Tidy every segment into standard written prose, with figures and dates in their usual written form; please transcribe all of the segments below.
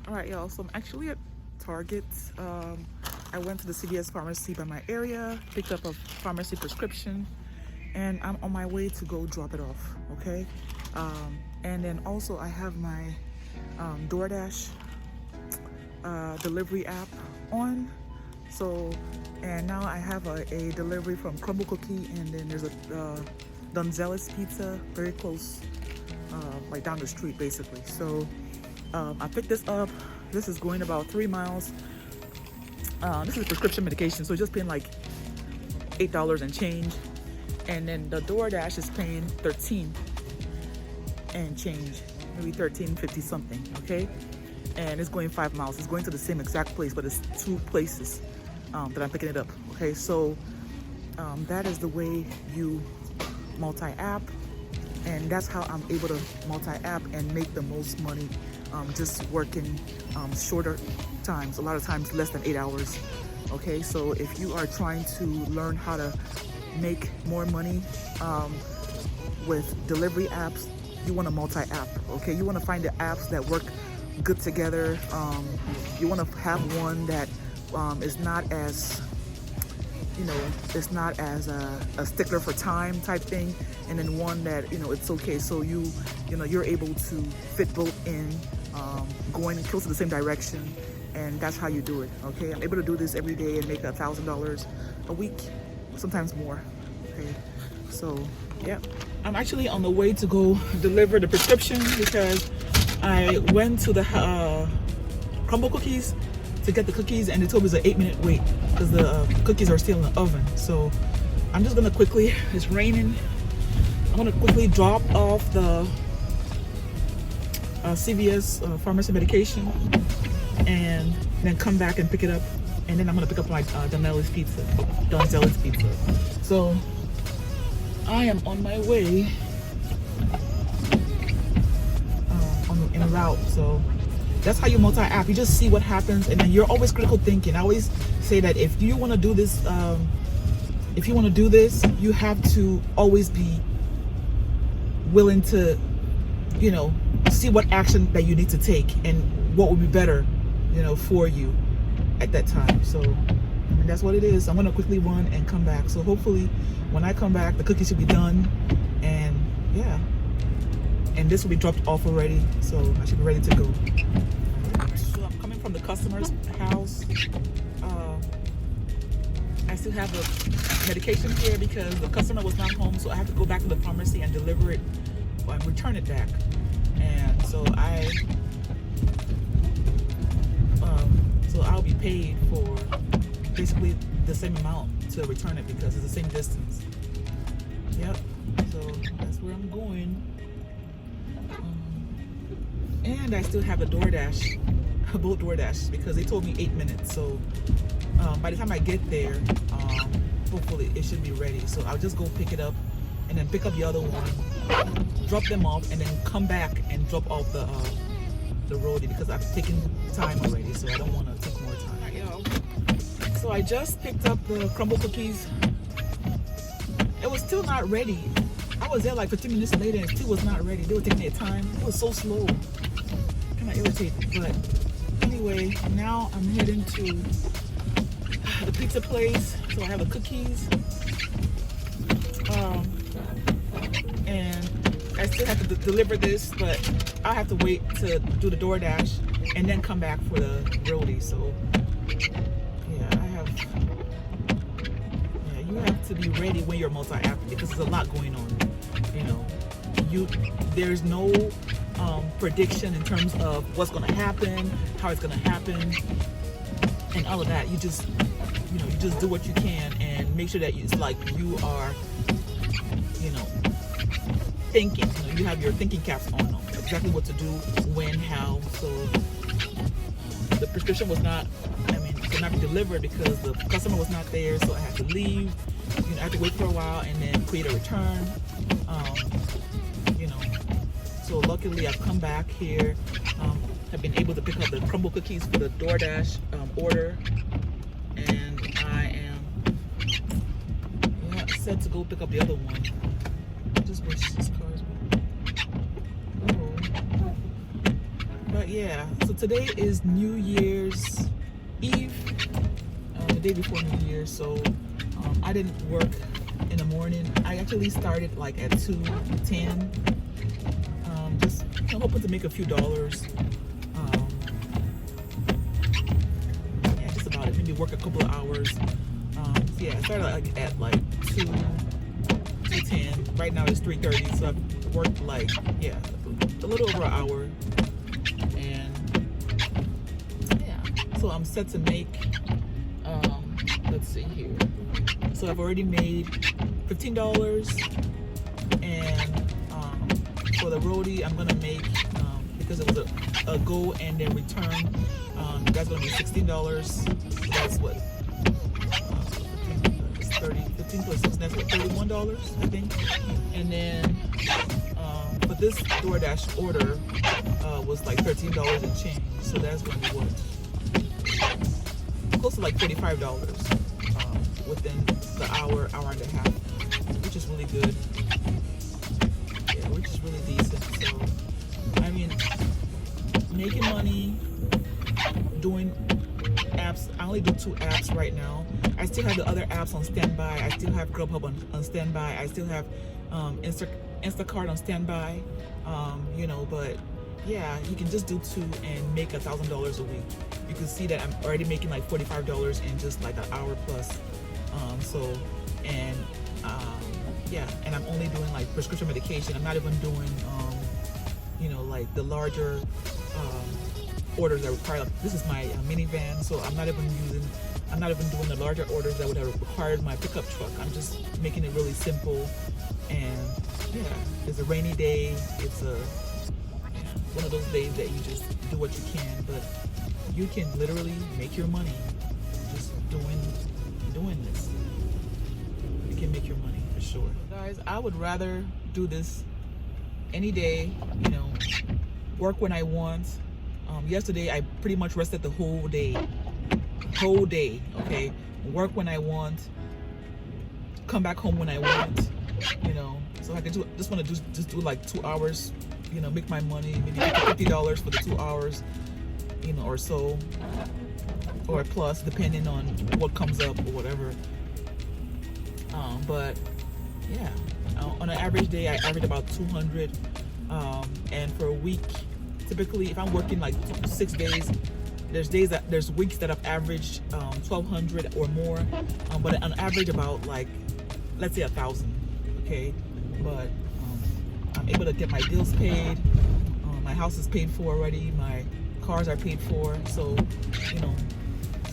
All right, y'all. So I'm actually at Target. I went to the CVS pharmacy by my area, picked up a pharmacy prescription, and I'm on my way to go drop it off. Okay. And then also I have my DoorDash delivery app on. So, and now I have a delivery from Crumble Cookie, and then there's a Donzella's Pizza very close, like down the street, basically. So I picked this up. This is going about 3 miles. This is prescription medication, so it's just paying like $8 and change. And then the DoorDash is paying 13 and change, maybe 13.50 something, okay? And it's going 5 miles. It's going to the same exact place, but it's 2 places that I'm picking it up, okay? So that is the way you multi-app, and that's how I'm able to multi-app and make the most money, just working shorter times, a lot of times less than 8 hours, okay? So if you are trying to learn how to make more money with delivery apps, you want to multi-app, okay? You want to find the apps that work good together. You want to have one that is not as, it's not as a stickler for time type thing, and then one that, it's okay. So you're able to fit both in, going close to the same direction, and that's how you do it, okay? I'm able to do this every day and make $1,000 a week, sometimes more, okay? So, yeah. I'm actually on the way to go deliver the prescription because I went to the Crumble Cookies to get the cookies, and they told me it's an 8-minute wait because the cookies are still in the oven. So I'm just gonna quickly, it's raining, I'm gonna quickly drop off the CVS pharmacy medication and then come back and pick it up, and then I'm gonna pick up my Donzella's Pizza. So I am on my way in route. So that's how you multi-app. You just see what happens, and then you're always critical thinking. I always say that if you want to do this, you have to always be willing to, see what action that you need to take and what would be better, for you at that time. So that's what it is. I'm gonna quickly run and come back. So hopefully when I come back, the cookies should be done, and yeah, and this will be dropped off already, so I should be ready to go. So I'm coming from the customer's house. I still have the medication here because the customer was not home, so I have to go back to the pharmacy and deliver it and return it back. And so I'll be paid for basically the same amount to return it because it's the same distance. Yep, so that's where I'm going. And I still have a DoorDash, both DoorDash, because they told me 8 minutes. So by the time I get there, hopefully it should be ready. So I'll just go pick it up and then pick up the other one, drop them off, and then come back and drop off the roadie because I've taken time already, so I don't want to take more time. Right, y'all. So I just picked up the Crumble Cookies. It was still not ready. I was there like 15 minutes later and it still was not ready. They were taking their time. It was so slow. Kind of irritating. But anyway, now I'm heading to the pizza place. So I have the cookies. And I still have to deliver this, but I'll have to wait to do the DoorDash and then come back for the roadie. So yeah, you have to be ready when you're multi-apping because there's a lot going on. There's no prediction in terms of what's going to happen, how it's going to happen, and all of that. You just do what you can and make sure that it's like you are, thinking. You have your thinking caps on exactly what to do, when, how. So the prescription was not, could not be delivered because the customer was not there, so I had to leave. I had to wait for a while and then create a return. So luckily I've come back here. I've been able to pick up the Crumble Cookies for the DoorDash order, and I am set to go pick up the other one. I just wish this car is But yeah, so today is New Year's Eve, the day before New Year's. So I didn't work in the morning. I actually started like at 2:10, just hoping to make a few dollars. Yeah, just about it. Maybe work a couple of hours. So yeah, I started like at like 2:10. Right now it's 3:30, so I've worked like, yeah, a little over an hour. And yeah, so I'm set to make, let's see here. So I've already made $15, and for the roadie, I'm gonna make, because it was a go and then return, that's gonna be $16. That's what, 15 plus 6, that's what, $31, I think. And then for this DoorDash order was like $13 and change, so that's gonna be what, close to like $45 within the hour and a half, which is really good. Yeah, which is really decent. So I mean, making money doing apps. I only do 2 apps right now. I still have the other apps on standby. I still have Grubhub on standby. I still have Instacart on standby. You know, but yeah, you can just do 2 and make $1,000 a week. You can see that I'm already making like $45 in just like an hour plus. Yeah, and I'm only doing like prescription medication. I'm not even doing you know, like the larger orders that require, like, this is my minivan, so I'm not even doing the larger orders that would have required my pickup truck. I'm just making it really simple. And yeah, it's a rainy day. It's one of those days that you just do what you can, but you can literally make your money just doing this. You can make your money for sure. Guys, I would rather do this any day, you know, work when I want. Yesterday I pretty much rested the whole day, okay? Work when I want, come back home when I want, you know. So I could just want to do like 2 hours, you know, make my money, maybe $50 for the 2 hours, you know, or so, or plus, depending on what comes up or whatever. But yeah, on an average day, I average about 200, and for a week, typically, if I'm working like 6 days, there's weeks that I've averaged 1,200 or more, but on average about like, let's say 1,000, okay? But I'm able to get my bills paid, my house is paid for already, my cars are paid for, so you know,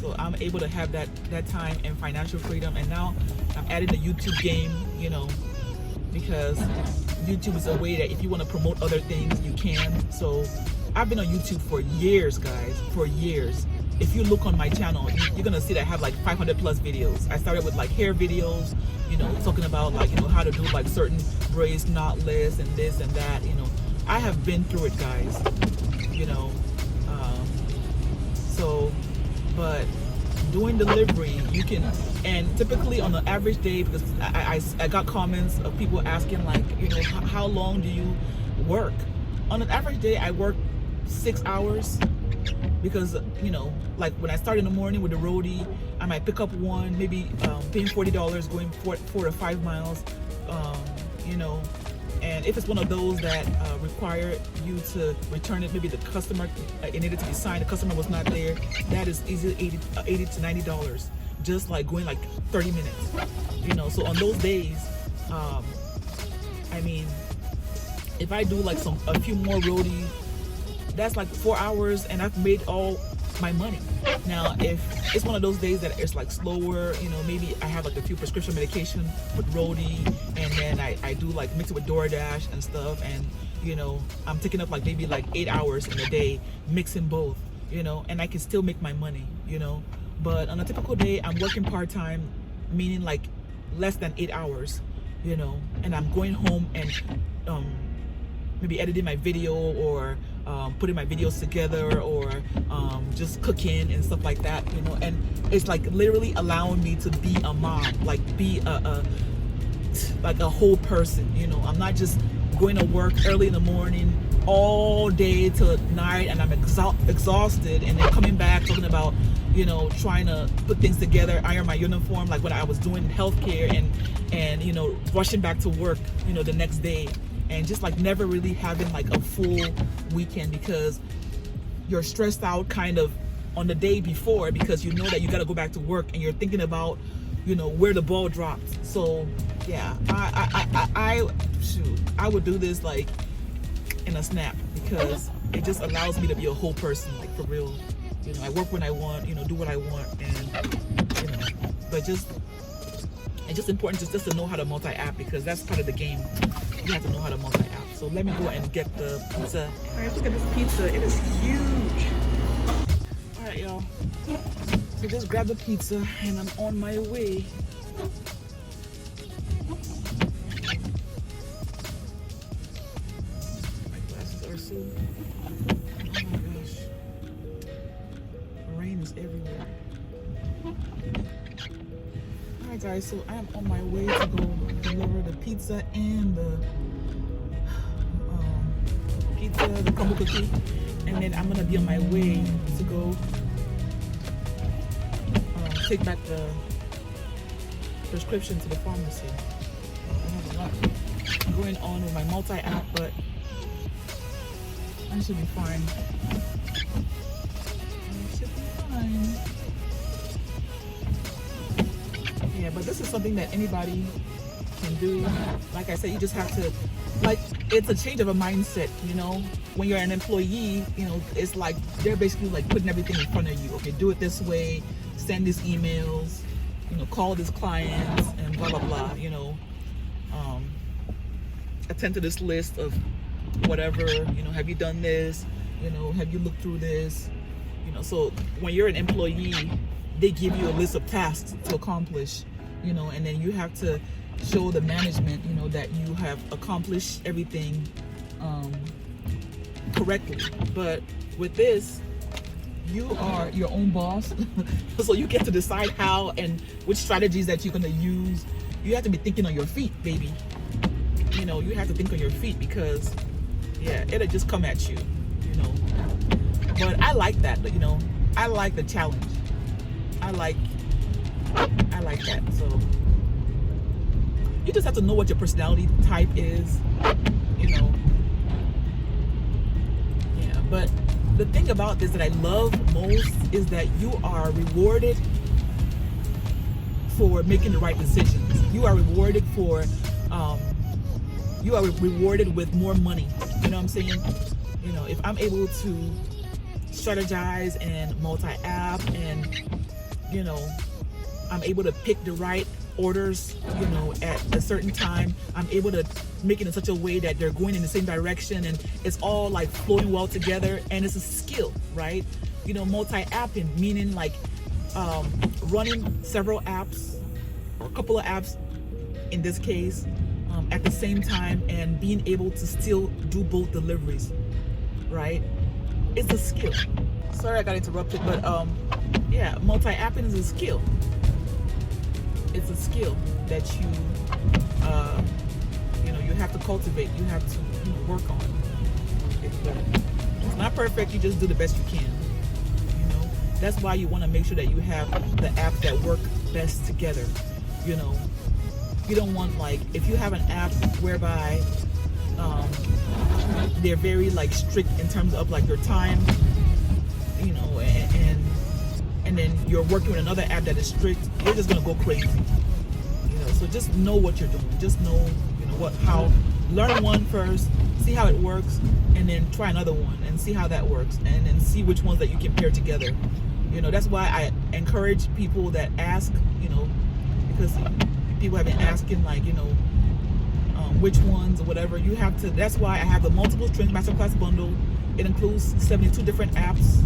so I'm able to have that time and financial freedom. And now I'm adding the YouTube game, you know, because YouTube is a way that if you want to promote other things, you can. So I've been on YouTube for years, guys, for years. If you look on my channel, you're gonna see that I have like 500 plus videos. I started with like hair videos, you know, talking about like, you know, how to do like certain braids, knotless, and this and that, you know. I have been through it, guys, you know. But doing delivery, you can, and typically on an average day, because I got comments of people asking like, you know, how long do you work? On an average day, I work 6 hours, because, you know, like when I start in the morning with the roadie, I might pick up one, maybe paying $40, going 4 to 5 miles, you know. And if it's one of those that require you to return it, maybe the customer, it needed to be signed, the customer was not there, that is easily $80 to $90, just like going like 30 minutes, you know. So on those days, I mean, if I do like a few more roadie, that's like 4 hours and I've made all my money. Now, if it's one of those days that it's like slower, you know, maybe I have like a few prescription medication with roadie, and then I do like mix it with DoorDash and stuff, and you know, I'm taking up like maybe like 8 hours in a day mixing both, you know, and I can still make my money, you know. But on a typical day, I'm working part-time, meaning like less than 8 hours, you know, and I'm going home and maybe editing my video, or putting my videos together, or just cooking and stuff like that, you know. And it's like literally allowing me to be a mom, like be like a whole person, you know. I'm not just going to work early in the morning, all day till night, and I'm exhausted, and then coming back talking about, you know, trying to put things together, iron my uniform, like what I was doing in healthcare, and you know, rushing back to work, you know, the next day, and just like never really having like a full weekend because you're stressed out kind of on the day before because you know that you got to go back to work and you're thinking about, you know, where the ball dropped. So yeah, I would do this like in a snap because it just allows me to be a whole person, like for real. You know, I work when I want, you know, do what I want, and you know, but just it's just important just to know how to multi-app because that's part of the game. You have to know how to multi-app. So let me go and get the pizza. All right, look at this pizza. It is huge. All right, y'all. So just grab the pizza and I'm on my way. My glasses are so... Oh my gosh. Rain is everywhere. Alright guys, so I am on my way to go deliver the pizza and the the crumble cookie, and then I'm gonna be on my way to go take back the prescription to the pharmacy. I have a lot going on with my multi-app, but I should be fine. I should be fine. Yeah, but this is something that anybody can do. Like I said, you just have to, like, it's a change of a mindset, you know. When you're an employee, you know, it's like they're basically like putting everything in front of you. Okay, do it this way, send these emails, you know, call these clients and blah blah blah, you know, attend to this list of whatever, you know, have you done this, you know, have you looked through this, you know. So when you're an employee, they give you a list of tasks to accomplish, you know, and then you have to show the management, you know, that you have accomplished everything correctly. But with this, you are your own boss, so you get to decide how and which strategies that you're going to use. You have to be thinking on your feet, baby. You know, you have to think on your feet because, yeah, it'll just come at you, you know. But I like that, you know. I like the challenge. I like that. So you just have to know what your personality type is, you know. Yeah, but the thing about this that I love most is that you are rewarded for making the right decisions. You are rewarded for you are rewarded with more money. You know what I'm saying? You know, if I'm able to strategize and multi-app, and you know, I'm able to pick the right orders, you know, at a certain time, I'm able to make it in such a way that they're going in the same direction and it's all like flowing well together, and it's a skill, right? You know, multi-apping, meaning like running several apps or a couple of apps in this case at the same time, and being able to still do both deliveries, right? It's a skill. Sorry I got interrupted, but yeah, multi-apping is a skill. It's a skill that you know, you have to cultivate, you have to, you know, work on. It's not perfect, you just do the best you can, you know. That's why you want to make sure that you have the apps that work best together, you know. You don't want, like, if you have an app whereby they're very like strict in terms of like your time, you know, and then you're working with another app that is strict, you're just gonna go crazy, you know. So just know what you're doing. Just know, you know, how. Learn one first, see how it works, and then try another one and see how that works, and then see which ones that you can pair together. You know, that's why I encourage people that ask, you know, because people have been asking, like, you know, which ones or whatever. You have to. That's why I have the multiple strings masterclass bundle. It includes 72 different apps,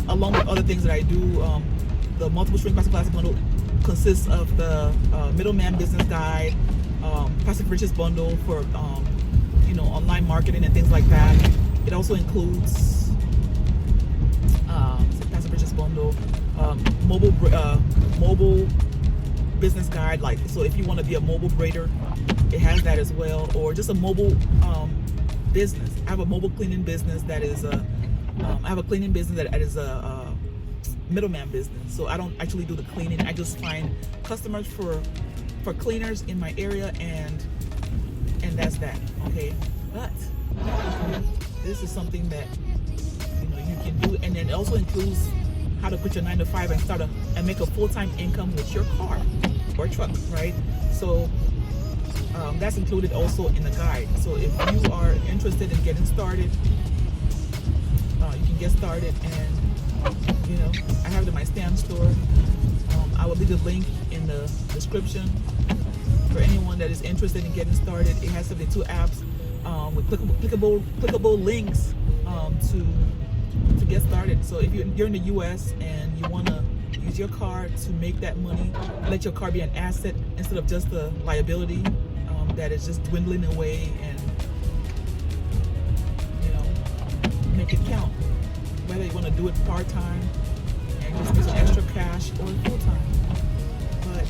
along with other things that I do. The multiple strings masterclass bundle consists of the middleman business guide, passive riches bundle for you know, online marketing and things like that. It also includes passive riches bundle, mobile business guide, like, so if you want to be a mobile braider, it has that as well, or just a mobile business. I have a mobile cleaning business that is I have a cleaning business that is a middleman business. So I don't actually do the cleaning. I just find customers for cleaners in my area, and that's that. Okay, but this is something that you can do, and then it also includes how to quit your 9 to 5 and make a full-time income with your car or truck, right? So that's included also in the guide. So if you are interested in getting started, you can get started, and I have it in my Stan Store. I will leave the link in the description for anyone that is interested in getting started. It has 72 apps with clickable links to get started. So if you're in the US and you want to use your car to make that money, let your car be an asset instead of just a liability that is just dwindling away, and make it count. Whether you want to do it part-time and just get some extra cash, or full-time. But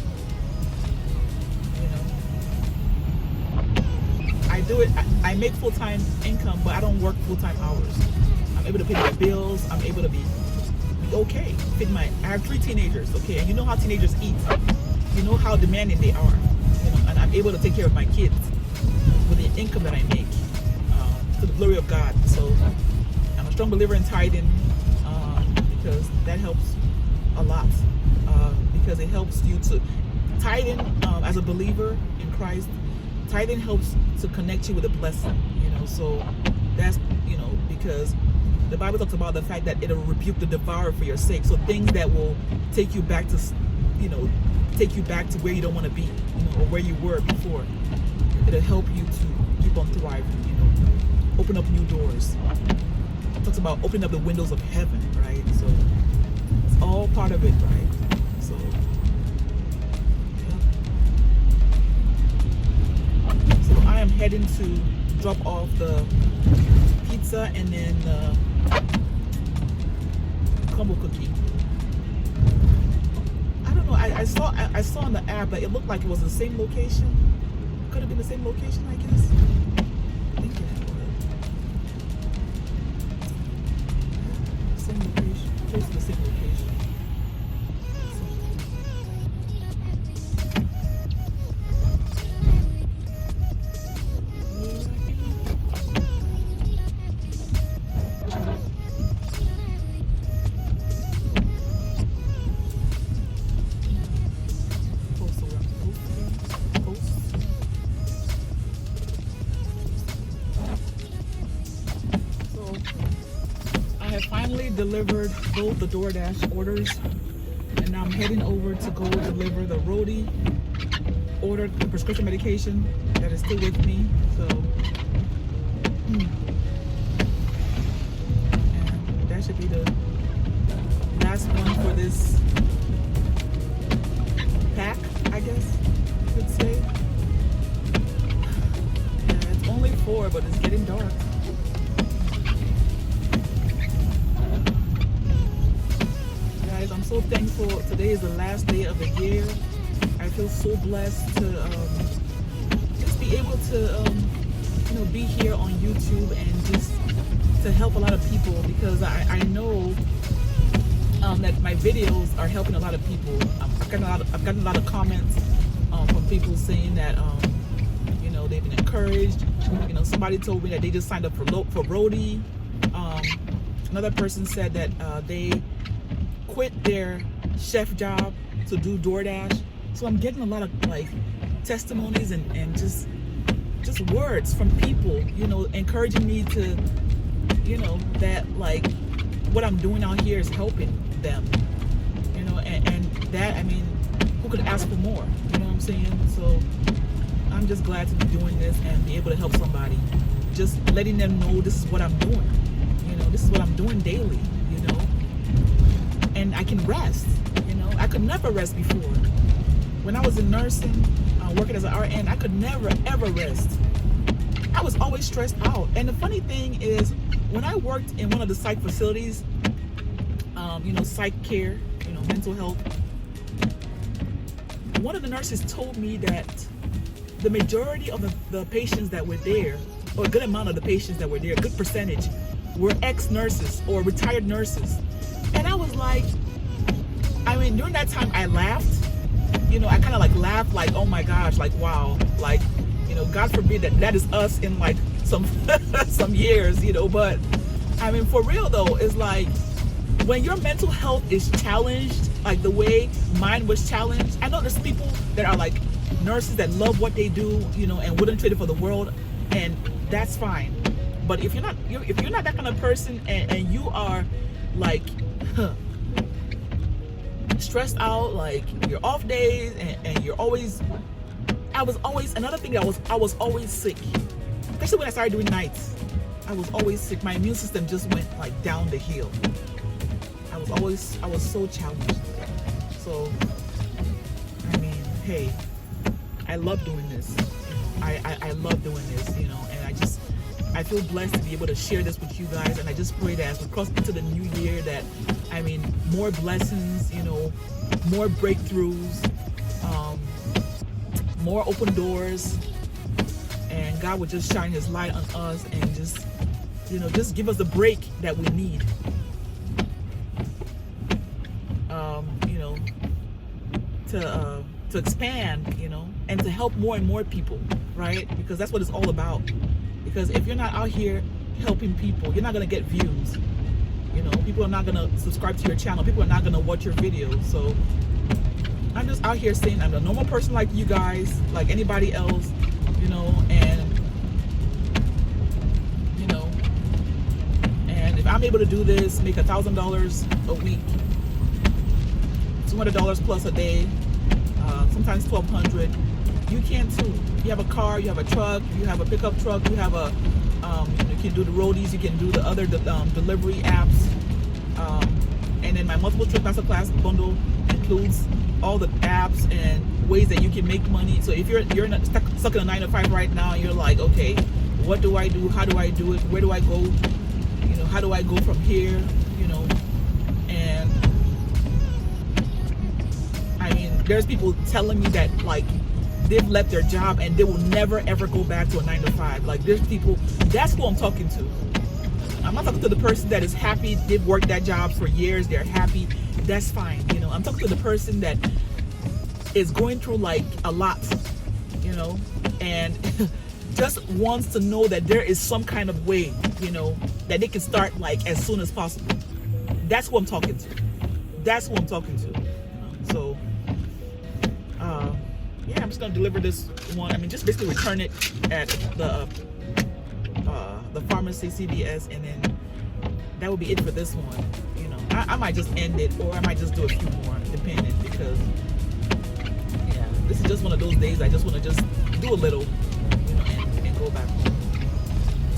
I do it. I make full-time income, but I don't work full-time hours. I'm able to pay my bills. I'm able to be okay. I have 3 teenagers, okay, and you know how teenagers eat. You know how demanding they are, and I'm able to take care of my kids with the income that I make, to the glory of God. So I'm a strong believer in tithing, because that helps a lot, because it helps you to tithing as a believer in Christ. Tithing helps to connect you with a blessing, so that's because the Bible talks about the fact that it'll rebuke the devourer for your sake. So things that will take you back to where you don't want to be, or where you were before. It'll help you to keep on thriving, open up new doors. It talks about opening up the windows of heaven, right? So it's all part of it, right? So yeah. So I am heading to drop off the pizza and then the crumble cookie. I don't know. I saw on the app that it looked like it was the same location. Could have been the same location, I guess. I think it was. Same location. Close to the same location. Finally delivered both the DoorDash orders, and now I'm heading over to go deliver the Rhodey ordered prescription medication that is still with me. So and that should be the last one for this pack, I guess you could say. Yeah, it's only 4, but it's getting dark. I'm so thankful. Today is the last day of the year. I feel so blessed to just be able to be here on YouTube and just to help a lot of people, because I know that my videos are helping a lot of people. I've gotten a lot of comments from people saying that they've been encouraged. Somebody told me that they just signed up for Rhodey. Another person said that they quit their chef job to do DoorDash. So I'm getting a lot of testimonies and just words from people, encouraging me to, that what I'm doing out here is helping them, and that, I mean, who could ask for more? You know what I'm saying? So I'm just glad to be doing this and be able to help somebody, just letting them know this is what I'm doing, this is what I'm doing daily, and I can rest. I could never rest before. When I was in nursing, working as an RN, I could never ever rest. I was always stressed out. And the funny thing is, when I worked in one of the psych facilities, psych care, mental health, one of the nurses told me that the majority of the patients that were there or a good amount of the patients that were there, a good percentage, were ex-nurses or retired nurses. And I was like, I mean, during that time I laughed, you know, I kind of like laughed like, oh my gosh, like, wow, like, you know, God forbid that is us in like some some years, you know. But I mean, for real though, it's like when your mental health is challenged, like the way mine was challenged. I know there's people that are like nurses that love what they do, you know, and wouldn't trade it for the world, and that's fine. But if you're not that kind of person, and you are like stressed out, like you're off days, and you're always, I was always, another thing, I was always sick, especially when I started doing nights. I was always sick. My immune system just went like down the hill. I was so challenged. So I mean, hey, I love doing this. I love doing this, you know, and I feel blessed to be able to share this with you guys. And I just pray that as we cross into the new year, that, I mean, more blessings, you know, more breakthroughs, more open doors, and God would just shine his light on us and just, you know, just give us the break that we need, you know, to expand, you know, and to help more and more people, right? Because that's what it's all about. Because if you're not out here helping people, you're not going to get views. You know, people are not going to subscribe to your channel. People are not going to watch your videos. So I'm just out here saying I'm a normal person like you guys, like anybody else, you know, and, you know, and if I'm able to do this, make $1,000 a week, $200 plus a day, sometimes $1,200, you can too. You have a car, you have a truck, you have a pickup truck, you have a, you can do the roadies, you can do the other delivery apps, and then my multiple trip masterclass bundle includes all the apps and ways that you can make money. So if you're stuck in a 9-to-5 right now, and you're like, okay, what do I do? How do I do it? Where do I go? You know, how do I go from here? You know, and I mean, there's people telling me that like they've left their job and they will never ever go back to a 9-to-5. Like, there's people, that's who I'm talking to. I'm not talking to the person that is happy, they've worked that job for years, they're happy, that's fine, you know. I'm talking to the person that is going through like a lot, you know, and just wants to know that there is some kind of way, you know, that they can start like as soon as possible. That's who I'm talking to. That's who I'm talking to, you know? So yeah, I'm just gonna deliver this one. I mean, just basically return it at the pharmacy, CVS, and then that would be it for this one. You know, I might just end it, or I might just do a few more, depending, because yeah, this is just one of those days I just want to just do a little, you know, and go back home.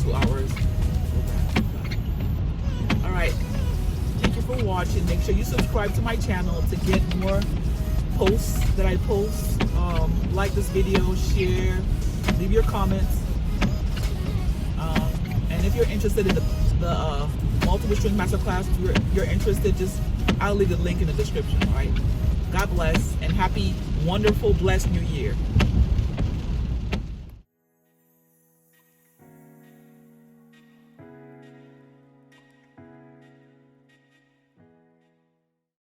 2 hours, go back. All right, thank you for watching. Make sure you subscribe to my channel to get more posts that I post. Like this video, share, leave your comments, and if you're interested in the multiple string masterclass, if you're interested, just I'll leave the link in the description. All right, God bless, and happy, wonderful, blessed new year.